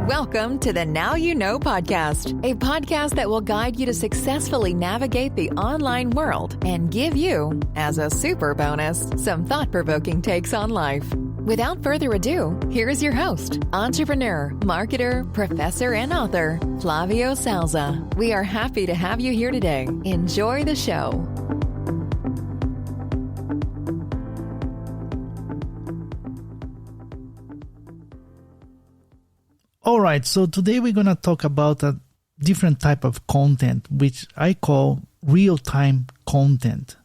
Welcome to the Now You Know podcast, a podcast that will guide you to successfully navigate the online world and give you, as a super bonus, some thought-provoking takes on life. Without further ado, here is your host, entrepreneur, marketer, professor, and author, Flavio Salza. We are happy to have you here today. Enjoy the show. All right, so today we're going to talk about a different type of content, which I call real-time content.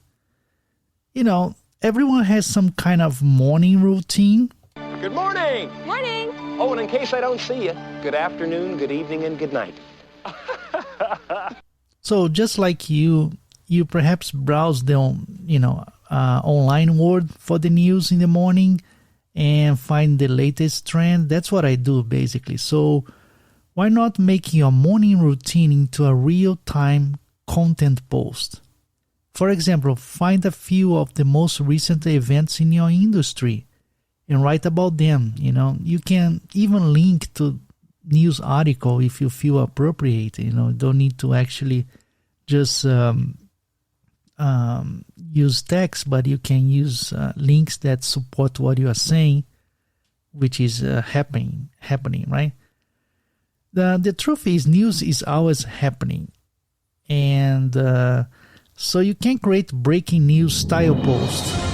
You know, everyone has some kind of morning routine. Good morning. Morning. Oh, and in case I don't see you, good afternoon, good evening, and good night. So just like you perhaps browse the, online world for the news in the morning and find the latest trend. That's what I do basically. So why not make your morning routine into a real-time content post? For example, find a few of the most recent events in your industry and write about them. You know, you can even link to news article if you feel appropriate. You know, don't need to actually just use text, but you can use links that support what you are saying, which is happening, right? The truth is, news is always happening, and so you can create breaking news style posts.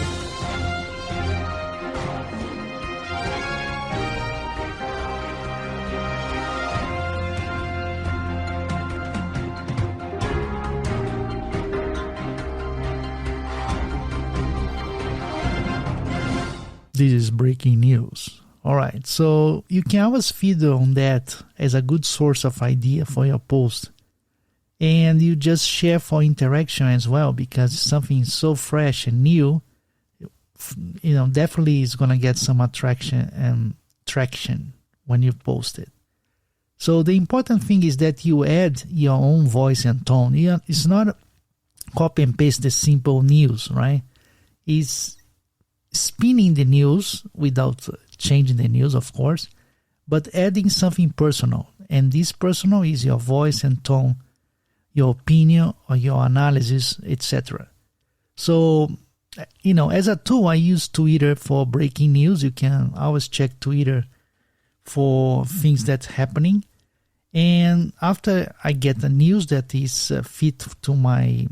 This is breaking news. All right, so you can always feed on that as a good source of idea for your post. And you just share for interaction as well, because something so fresh and new, definitely is going to get some attraction and traction when you post it. So the important thing is that you add your own voice and tone. It's not copy and paste the simple news, right? It's spinning the news without changing the news, of course, but adding something personal. And this personal is your voice and tone, your opinion or your analysis, etc. So, as a tool, I use Twitter for breaking news. You can always check Twitter for things that's happening. And after I get the news that is fit to my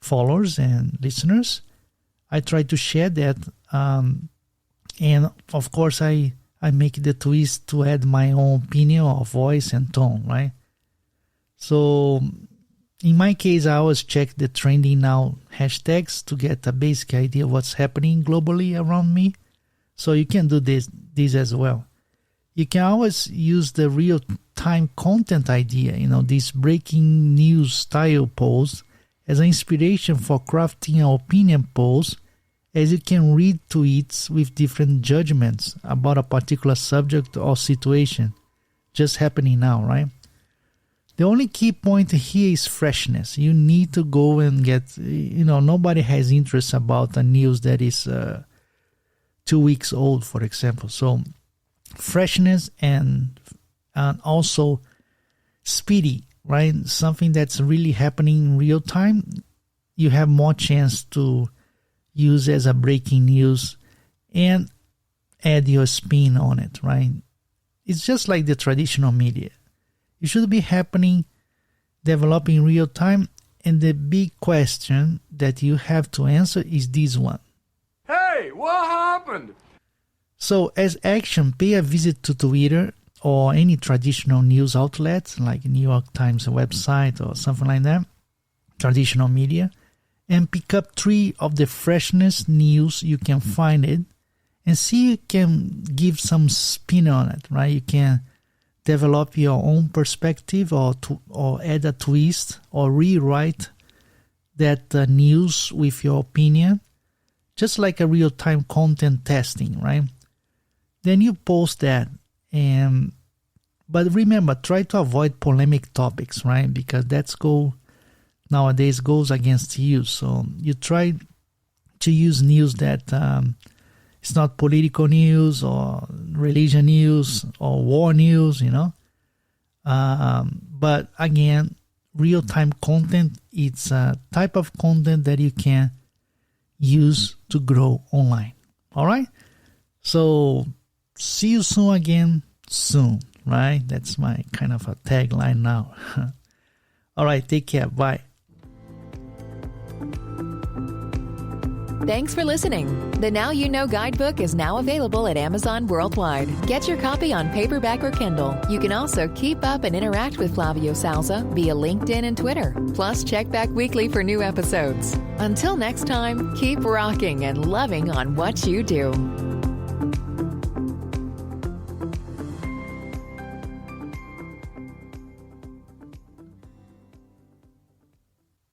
followers and listeners, I try to share that, and of course I make the twist to add my own opinion or voice and tone, right? So in my case, I always check the trending now hashtags to get a basic idea of what's happening globally around me. So you can do this as well. You can always use the real-time content idea, this breaking news style post, as an inspiration for crafting an opinion post, as you can read tweets with different judgments about a particular subject or situation just happening now, right? The only key point here is freshness. You need to go and get, nobody has interest about a news that is 2 weeks old, for example. So freshness and also speedy, right? Something that's really happening in real time, you have more chance to use as a breaking news and add your spin on it, right? It's just like the traditional media. It should be happening, developing in real time, and the big question that you have to answer is this one. Hey, what happened? So as action, pay a visit to Twitter or any traditional news outlet like New York Times website or something like that, traditional media, and pick up 3 of the freshest news you can find it and see you can give some spin on it, right? You can develop your own perspective or add a twist or rewrite that news with your opinion, just like a real-time content testing, right? Then you post that. But remember, try to avoid polemic topics, right? Because nowadays goes against you. So you try to use news that It's not political news or religion news or war news, But again, real-time content, it's a type of content that you can use to grow online. All right? So see you soon, right? That's my kind of a tagline now. All right, take care. Bye. Thanks for listening. The Now You Know guidebook is now available at Amazon worldwide. Get your copy on paperback or Kindle. You can also keep up and interact with Flavio Salza via LinkedIn and Twitter. Plus, check back weekly for new episodes. Until next time, keep rocking and loving on what you do.